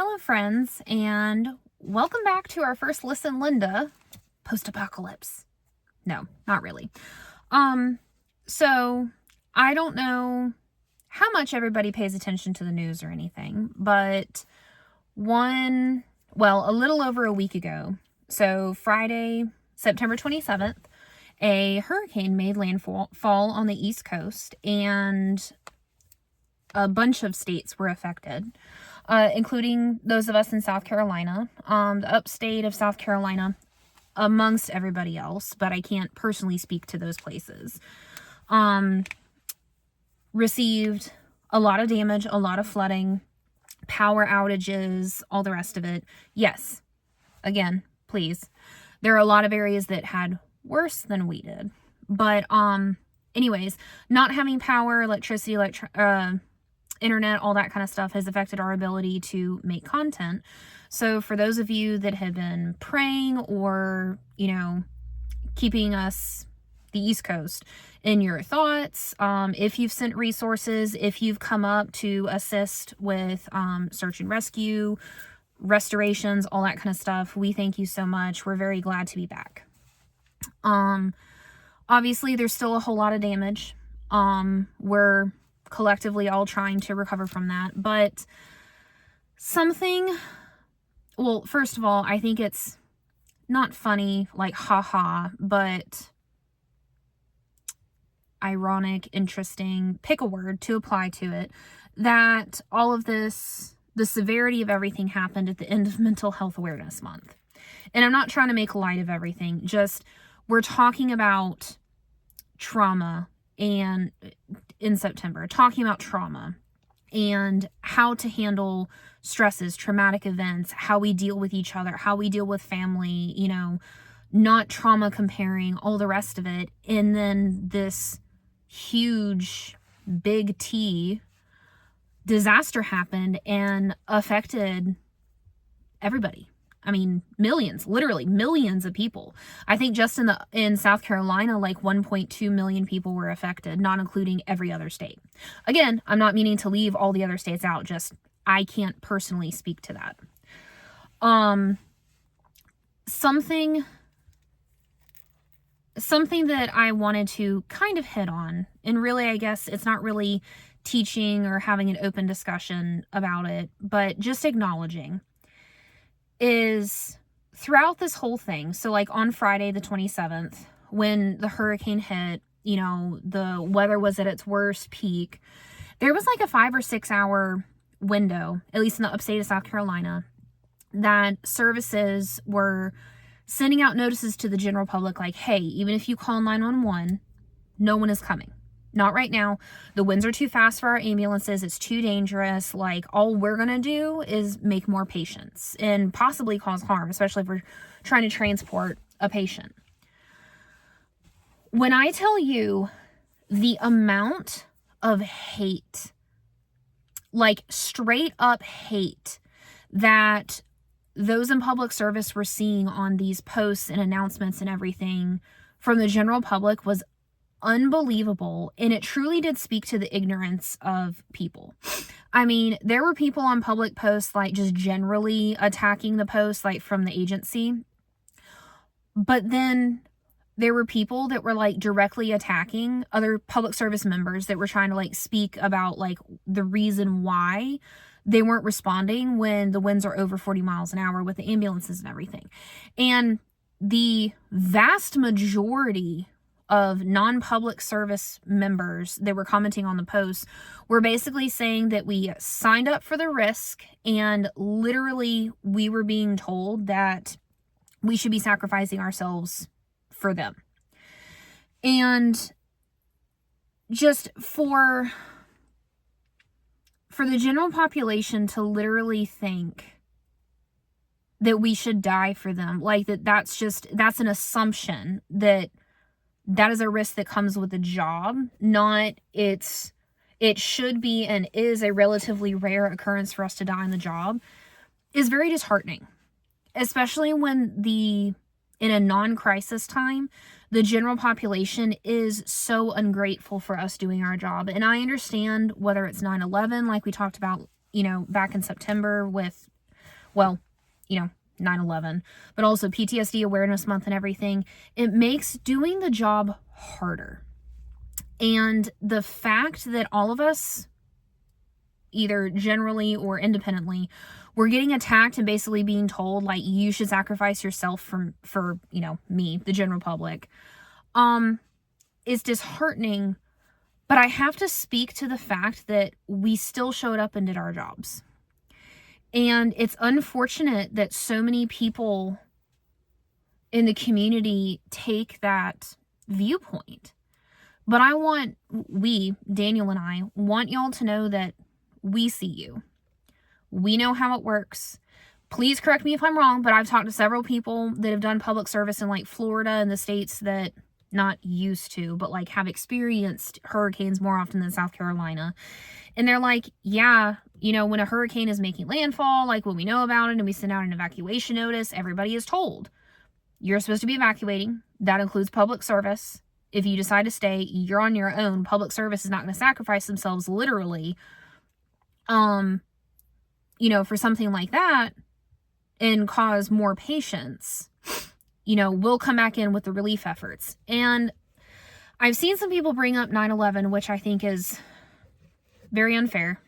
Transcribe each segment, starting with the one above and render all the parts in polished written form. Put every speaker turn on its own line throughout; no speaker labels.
Hello, friends, and welcome back to our first listen, Linda, post-apocalypse. No, not really. So I don't know how much everybody pays attention to the news or anything, but a little over a week ago, so Friday, September 27th, a hurricane made landfall on the East Coast, and a bunch of states were affected. Including those of us in South Carolina, the upstate of South Carolina, amongst everybody else, but I can't personally speak to those places, received a lot of damage, a lot of flooding, power outages, all the rest of it. Yes, again, please. There are a lot of areas that had worse than we did. But, anyways, not having power, electricity, internet, all that kind of stuff has affected our ability to make content. So for those of you that have been praying or, keeping us, the East Coast, in your thoughts, if you've sent resources, if you've come up to assist with search and rescue, restorations, all that kind of stuff, we thank you so much. We're very glad to be back. Obviously, there's still a whole lot of damage. We're collectively all trying to recover from that, but first of all, I think it's not funny, like haha, but ironic, interesting, pick a word to apply to it, that all of this, the severity of everything happened at the end of Mental Health Awareness Month. And I'm not trying to make light of everything, just we're talking about trauma, and in September, talking about trauma and how to handle stresses, traumatic events, how we deal with each other, how we deal with family, not trauma comparing, all the rest of it. And then this huge, big T disaster happened and affected everybody. I mean, millions, literally millions of people. I think just in South Carolina, like 1.2 million people were affected, not including every other state. Again, I'm not meaning to leave all the other states out, just I can't personally speak to that. Something that I wanted to kind of hit on, and really, I guess it's not really teaching or having an open discussion about it, but just acknowledging, is throughout this whole thing, so like on Friday the 27th, when the hurricane hit, the weather was at its worst peak, there was like a 5 or 6 hour window, at least in the upstate of South Carolina, that services were sending out notices to the general public like, hey, even if you call 911, no one is coming. Not right now. The winds are too fast for our ambulances. It's too dangerous. Like, all we're going to do is make more patients and possibly cause harm, especially if we're trying to transport a patient. When I tell you the amount of hate, like straight up hate, that those in public service were seeing on these posts and announcements and everything from the general public was unbelievable, and it truly did speak to the ignorance of people. I mean, there were people on public posts like just generally attacking the posts, like from the agency, but then there were people that were like directly attacking other public service members that were trying to like speak about like the reason why they weren't responding when the winds are over 40 miles an hour with the ambulances and everything. And the vast majority of non-public service members that were commenting on the post were basically saying that we signed up for the risk, and literally we were being told that we should be sacrificing ourselves for them. And just for the general population to literally think that we should die for them, like that's an assumption that is a risk that comes with the job, not it should be and is a relatively rare occurrence for us to die on the job, is very disheartening, especially when in a non-crisis time, the general population is so ungrateful for us doing our job. And I understand whether it's 9/11, like we talked about, back in September with well, 9/11, but also PTSD Awareness Month and everything, it makes doing the job harder. And the fact that all of us, either generally or independently, we're getting attacked and basically being told, like, you should sacrifice yourself for me, the general public, is disheartening. But I have to speak to the fact that we still showed up and did our jobs. And it's unfortunate that so many people in the community take that viewpoint. But Daniel and I, want y'all to know that we see you. We know how it works. Please correct me if I'm wrong, but I've talked to several people that have done public service in like Florida and the states that, not used to, but like have experienced hurricanes more often than South Carolina. And they're like, yeah, when a hurricane is making landfall, like when we know about it and we send out an evacuation notice, everybody is told, you're supposed to be evacuating. That includes public service. If you decide to stay, you're on your own. Public service is not going to sacrifice themselves literally, for something like that and cause more patients. We'll come back in with the relief efforts. And I've seen some people bring up 9/11, which I think is very unfair.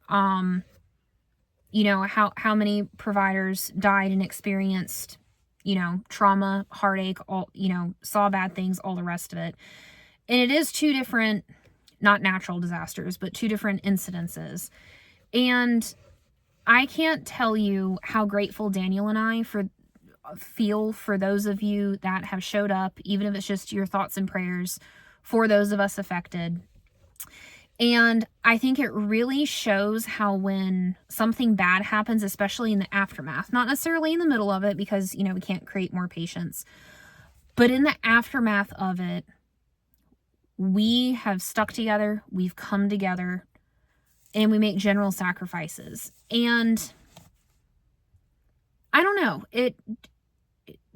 How many providers died and experienced, trauma, heartache, all, saw bad things, all the rest of it. And it is two different, not natural disasters, but two different incidences. And I can't tell you how grateful Daniel and I feel for those of you that have showed up, even if it's just your thoughts and prayers for those of us affected. And I think it really shows how when something bad happens, especially in the aftermath, not necessarily in the middle of it because, we can't create more patients, but in the aftermath of it, we have stuck together, we've come together, and we make general sacrifices. And I don't know,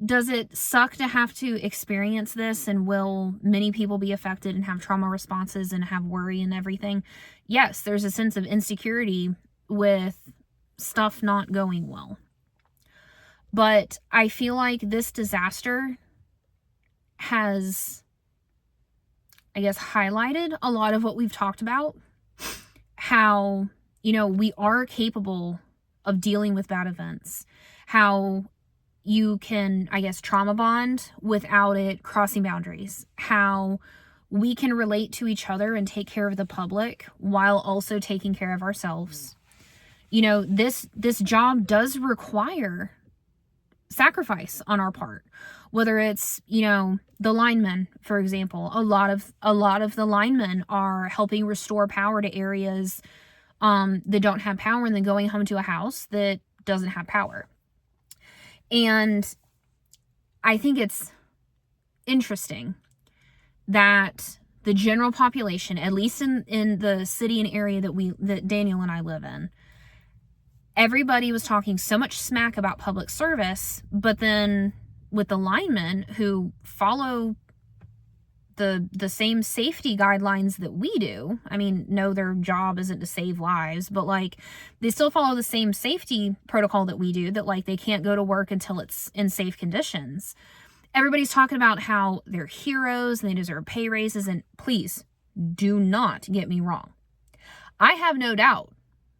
does it suck to have to experience this, and will many people be affected and have trauma responses and have worry and everything? Yes, there's a sense of insecurity with stuff not going well. But I feel like this disaster has, I guess, highlighted a lot of what we've talked about. How, we are capable of dealing with bad events. How you can, I guess, trauma bond without it crossing boundaries. How we can relate to each other and take care of the public while also taking care of ourselves. This job does require sacrifice on our part. Whether it's, the linemen, for example, a lot of the linemen are helping restore power to areas that don't have power, and then going home to a house that doesn't have power. And I think it's interesting that the general population, at least in the city and area that Daniel and I live in, everybody was talking so much smack about public service, but then with the linemen who follow the same safety guidelines that we do, no, their job isn't to save lives, but like they still follow the same safety protocol that we do, that like they can't go to work until it's in safe conditions. Everybody's talking about how they're heroes and they deserve pay raises. And please do not get me wrong. I have no doubt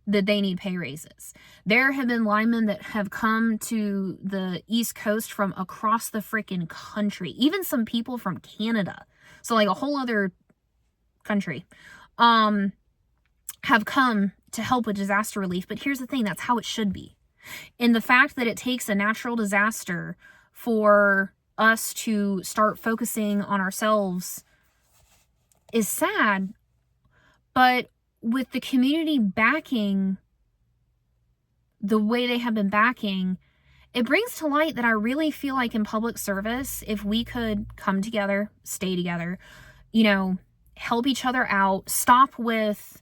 that they need pay raises. There have been linemen that have come to the East Coast from across the freaking country, even some people from Canada. So like a whole other country, have come to help with disaster relief. But here's the thing, that's how it should be. And the fact that it takes a natural disaster for us to start focusing on ourselves is sad. But with the community backing the way they have been backing, it brings to light that I really feel like in public service, if we could come together, stay together, help each other out, stop with,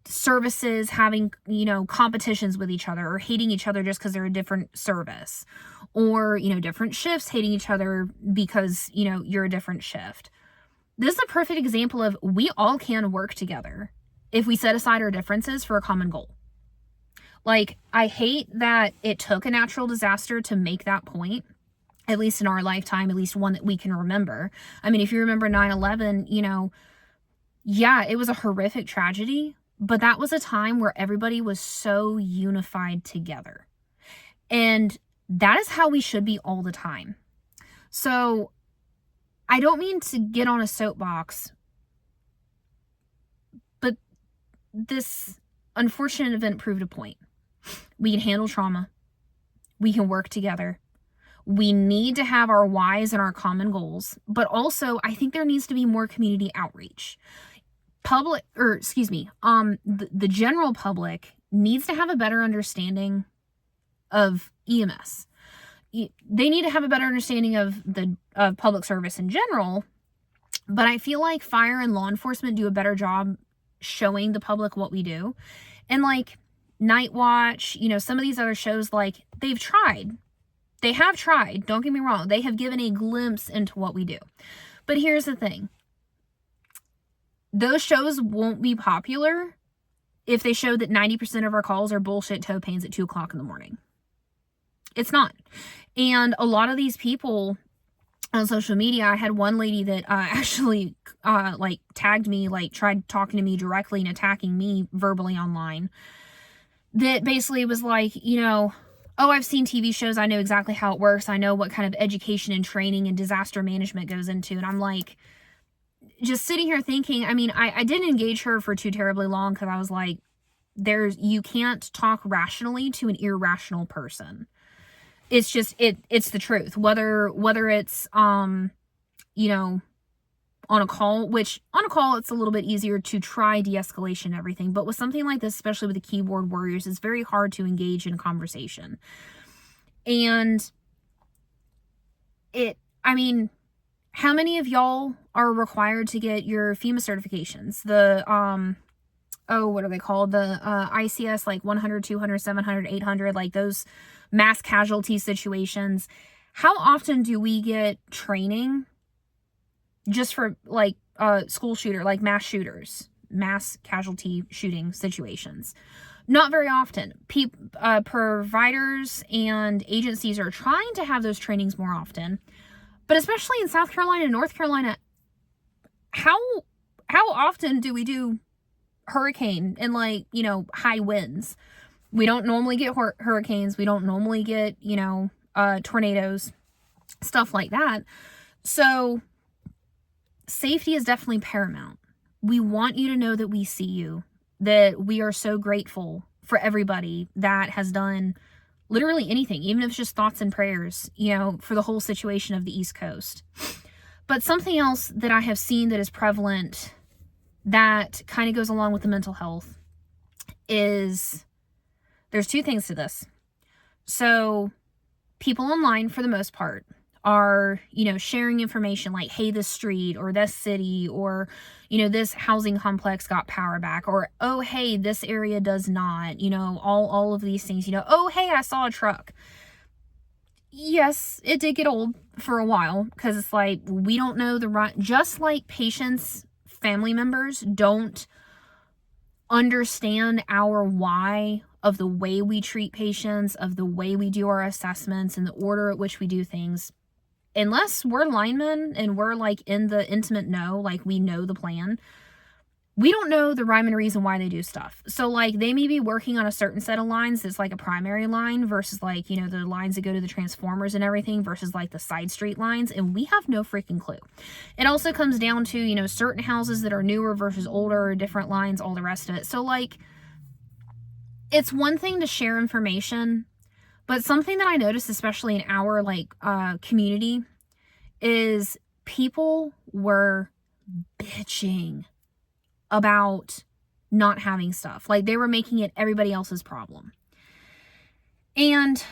services having, competitions with each other or hating each other just because they're a different service, or, different shifts hating each other because, you're a different shift. This is a perfect example of we all can work together if we set aside our differences for a common goal. Like, I hate that it took a natural disaster to make that point, at least in our lifetime, at least one that we can remember. I mean, if you remember 9/11, you know, yeah, it was a horrific tragedy, but that was a time where everybody was so unified together. And that is how we should be all the time. So I don't mean to get on a soapbox, but this unfortunate event proved a point. We can handle trauma. We can work together. We need to have our whys and our common goals, but also I think there needs to be more community outreach. The general public needs to have a better understanding of EMS. They need to have a better understanding of public service in general, but I feel like fire and law enforcement do a better job showing the public what we do. And like Night Watch, you know, some of these other shows, like, they've tried. They have tried. Don't get me wrong. They have given a glimpse into what we do. But here's the thing. Those shows won't be popular if they show that 90% of our calls are bullshit toe pains at 2 o'clock in the morning. It's not. And a lot of these people on social media, I had one lady that actually like tagged me, like tried talking to me directly and attacking me verbally online, that basically was like, you know, oh, I've seen TV shows. I know exactly how it works. I know what kind of education and training and disaster management goes into. And I'm like, just sitting here thinking, I mean, I didn't engage her for too terribly long because I was like, you can't talk rationally to an irrational person. It's just, it's the truth. Whether it's, you know, on a call, which on a call, it's a little bit easier to try de-escalation and everything. But with something like this, especially with the keyboard warriors, it's very hard to engage in conversation. And I mean, how many of y'all are required to get your FEMA certifications? The, what are they called? The ICS, like 100, 200, 700, 800, like those mass casualty situations. How often do we get training just for like school shooter, like mass shooters, mass casualty shooting situations? Not very often. Providers and agencies are trying to have those trainings more often, but especially in South Carolina and North Carolina, how often do we do hurricane and, like, you know, high winds? We don't normally get hurricanes. We don't normally get, you know, tornadoes, stuff like that. So safety is definitely paramount. We want you to know that we see you, that we are so grateful for everybody that has done literally anything, even if it's just thoughts and prayers, you know, for the whole situation of the East Coast. But something else that I have seen that is prevalent that kind of goes along with the mental health is, there's two things to this. So people online, for the most part, are, you know, sharing information like, hey, this street or this city or, you know, this housing complex got power back, or, oh, hey, this area does not, you know, all of these things, you know, oh, hey, I saw a truck. Yes, it did get old for a while because it's like, we don't know the right, just like patients, family members don't understand our why of the way we treat patients, of the way we do our assessments and the order at which we do things. Unless we're linemen and we're like in the intimate know, like we know the plan, we don't know the rhyme and reason why they do stuff. So like they may be working on a certain set of lines that's like a primary line versus like, you know, the lines that go to the transformers and everything versus like the side street lines, and we have no freaking clue. It also comes down to, you know, certain houses that are newer versus older, different lines, all the rest of it. So like, it's one thing to share information, but something that I noticed, especially in our like community, is people were bitching about not having stuff. Like they were making it everybody else's problem. And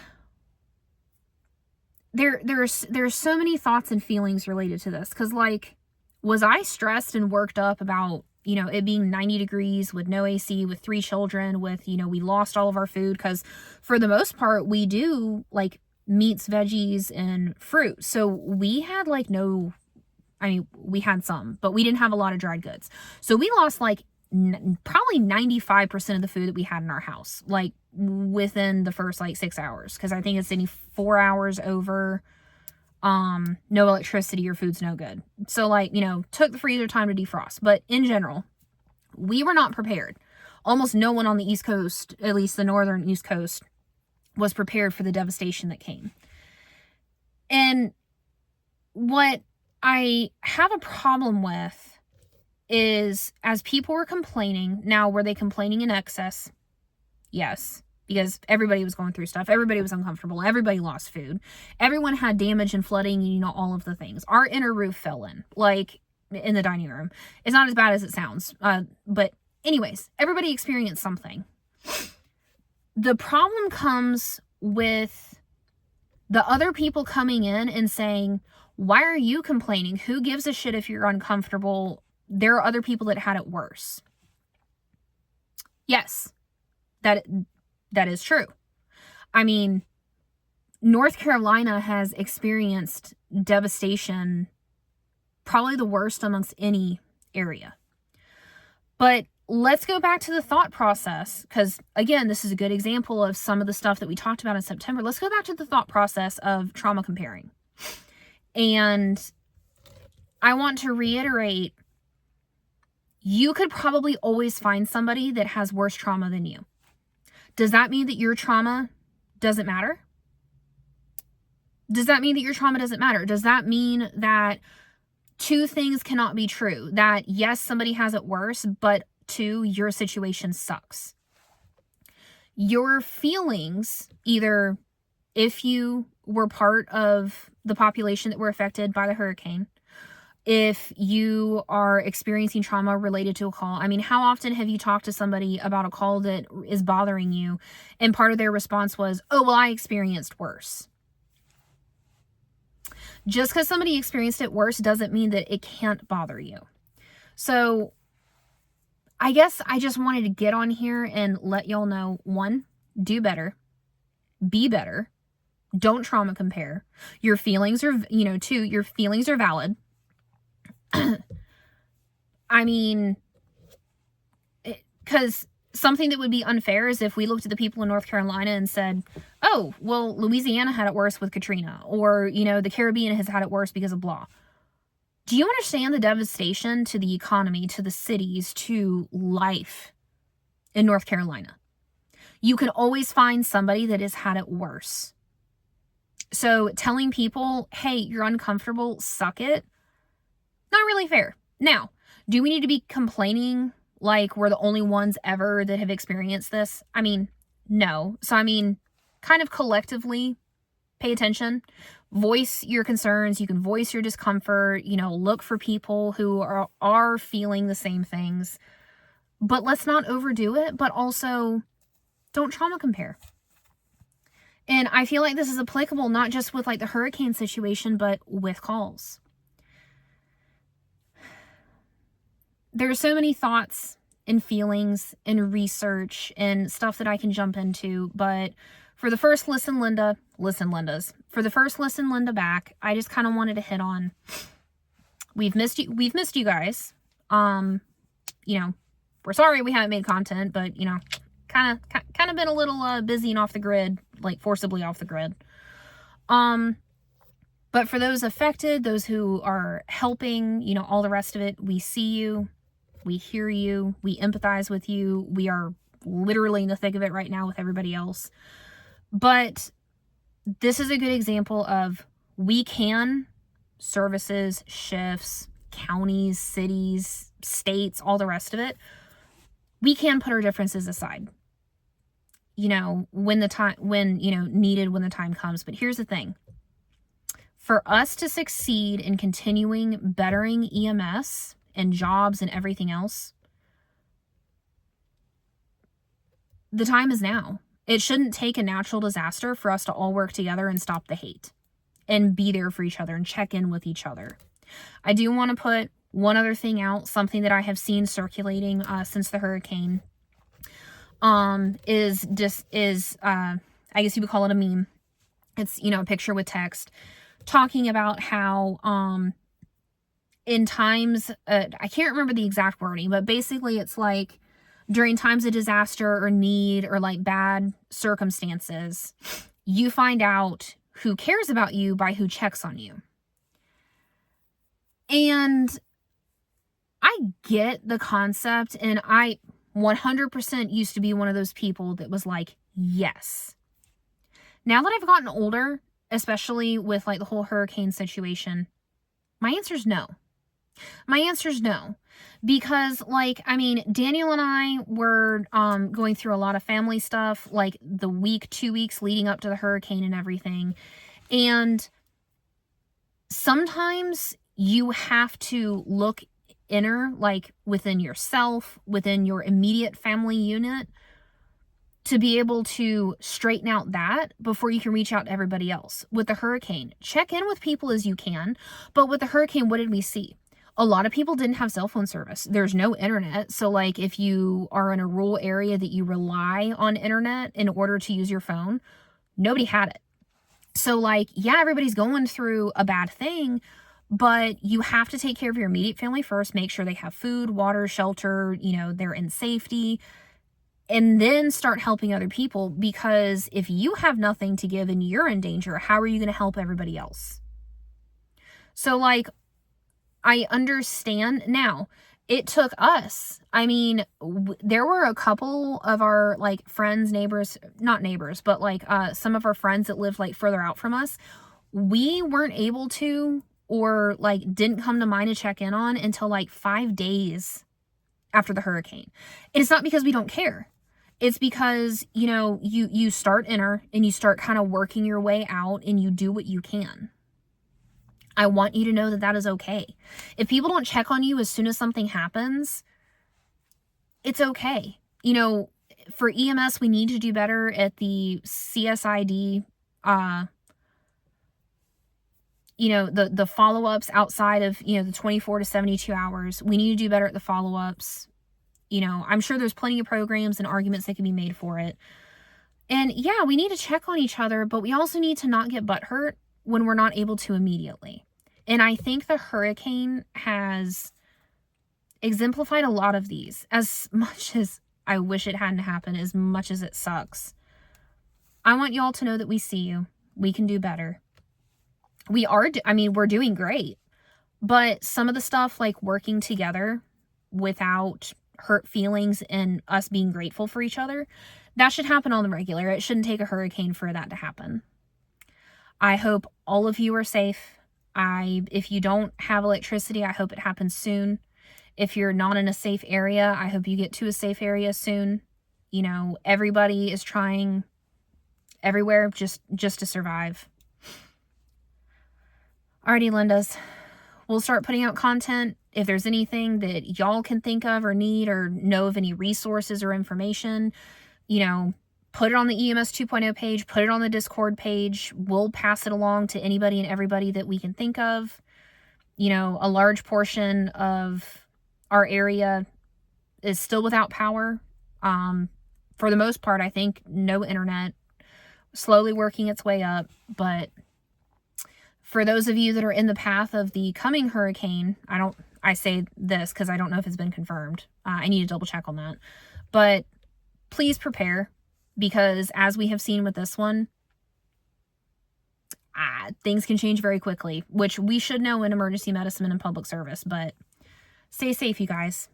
there's so many thoughts and feelings related to this. Cause like, was I stressed and worked up about, you know, it being 90 degrees with no AC, with 3 children, with, you know, we lost all of our food? Cause for the most part, we do like meats, veggies, and fruit. So we had like we had some, but we didn't have a lot of dried goods. So we lost like probably 95% of the food that we had in our house, like within the first like 6 hours. Cause I think it's any 4 hours over, no electricity, your food's no good. So like, took the freezer time to defrost. But in general, we were not prepared. Almost no one on the East Coast, at least the northern East Coast, was prepared for the devastation that came. And what I have a problem with is, as people were complaining, now were they complaining in excess? Yes, because everybody was going through stuff. Everybody was uncomfortable. Everybody lost food. Everyone had damage and flooding and, all of the things. Our inner roof fell in, like in the dining room. It's not as bad as it sounds. But anyways, everybody experienced something. The problem comes with the other people coming in and saying, why are you complaining? Who gives a shit if you're uncomfortable? There are other people that had it worse. Yes, that is true. I mean, North Carolina has experienced devastation, probably the worst amongst any area. But let's go back to the thought process, because again, this is a good example of some of the stuff that we talked about in September. Let's go back to the thought process of trauma comparing. And I want to reiterate, you could probably always find somebody that has worse trauma than you. Does that mean that your trauma doesn't matter? Does that mean that your trauma doesn't matter? Does that mean that two things cannot be true? That yes, somebody has it worse, but two, your situation sucks. Your feelings, either if you were part of the population that were affected by the hurricane, if you are experiencing trauma related to a call. I mean, how often have you talked to somebody about a call that is bothering you and part of their response was, oh, well, I experienced worse. Just because somebody experienced it worse doesn't mean that it can't bother you. So I guess I just wanted to get on here and let y'all know, one, do better, be better, don't trauma compare. Your feelings are, two, your feelings are valid. I mean, because something that would be unfair is if we looked at the people in North Carolina and said, oh, well, Louisiana had it worse with Katrina, or, the Caribbean has had it worse because of blah. Do you understand the devastation to the economy, to the cities, to life in North Carolina? You can always find somebody that has had it worse. So telling people, hey, you're uncomfortable, suck it, not really fair. Now, do we need to be complaining like we're the only ones ever that have experienced this? I mean, no. So, kind of collectively pay attention, voice your concerns. You can voice your discomfort, look for people who are feeling the same things, but let's not overdo it, but also don't trauma compare. And I feel like this is applicable not just with like the hurricane situation, but with calls. There are so many thoughts and feelings and research and stuff that I can jump into, but for the first listen, Linda's. For the first listen, Linda back, I just kind of wanted to hit on, we've missed you guys. We're sorry we haven't made content, but kind of been a little busy and off the grid, like forcibly off the grid. But for those affected, those who are helping, all the rest of it, we see you. We hear you. We empathize with you. We are literally in the thick of it right now with everybody else. But this is a good example of services, shifts, counties, cities, states, all the rest of it, we can put our differences aside, when needed, when the time comes. But here's the thing. For us to succeed in continuing bettering EMS and jobs and everything else, the time is now. It shouldn't take a natural disaster for us to all work together and stop the hate and be there for each other and check in with each other. I do want to put one other thing out, something that I have seen circulating since the hurricane, I guess you would call it a meme. It's, a picture with text talking about how in times, I can't remember the exact wording, but basically it's like during times of disaster or need or like bad circumstances, you find out who cares about you by who checks on you. And I get the concept, and I 100% used to be one of those people that was like, yes. Now that I've gotten older, especially with like the whole hurricane situation, my answer is no. My answer is no. Because, like, I mean, Daniel and I were going through a lot of family stuff, like the week, 2 weeks leading up to the hurricane and everything. And sometimes you have to look inner, like within yourself, within your immediate family unit, to be able to straighten out that before you can reach out to everybody else. With the hurricane, check in with people as you can. But with the hurricane, what did we see? A lot of people didn't have cell phone service. There's no internet. So like if you are in a rural area that you rely on internet in order to use your phone, nobody had it. So like, yeah, everybody's going through a bad thing, but you have to take care of your immediate family first. Make sure they have food, water, shelter, you know, they're in safety, and then start helping other people. Because if you have nothing to give and you're in danger, how are you going to help everybody else? So like, I understand now. It took us. I mean, there were a couple of our like friends, neighbors, not neighbors, but like some of our friends that lived like further out from us. We weren't able to, or like didn't come to mind to check in on until like 5 days after the hurricane. And it's not because we don't care. It's because, you know, you start inner and you start kind of working your way out and you do what you can. I want you to know that that is okay. If people don't check on you as soon as something happens, it's okay. You know, for EMS, we need to do better at the CSID, you know, the follow-ups outside of, you know, the 24 to 72 hours. We need to do better at the follow-ups. You know, I'm sure there's plenty of programs and arguments that can be made for it. And yeah, we need to check on each other, but we also need to not get butthurt when we're not able to immediately. And I think the hurricane has exemplified a lot of these. As much as I wish it hadn't happened, as much as it sucks, I want y'all to know that we see you. We can do better. We're doing great. But some of the stuff like working together without hurt feelings and us being grateful for each other, that should happen on the regular. It shouldn't take a hurricane for that to happen. I hope all of you are safe. If you don't have electricity, I hope it happens soon. If you're not in a safe area, I hope you get to a safe area soon. You know, everybody is trying everywhere just to survive. Alrighty, Lindas. We'll start putting out content. If there's anything that y'all can think of or need or know of any resources or information, you know, put it on the EMS 2.0 page, put it on the Discord page. We'll pass it along to anybody and everybody that we can think of. You know, a large portion of our area is still without power. For the most part, I think no internet, slowly working its way up. But for those of you that are in the path of the coming hurricane, I say this because I don't know if it's been confirmed. I need to double check on that. But please prepare. Because as we have seen with this one, things can change very quickly, which we should know in emergency medicine and in public service. But stay safe, you guys.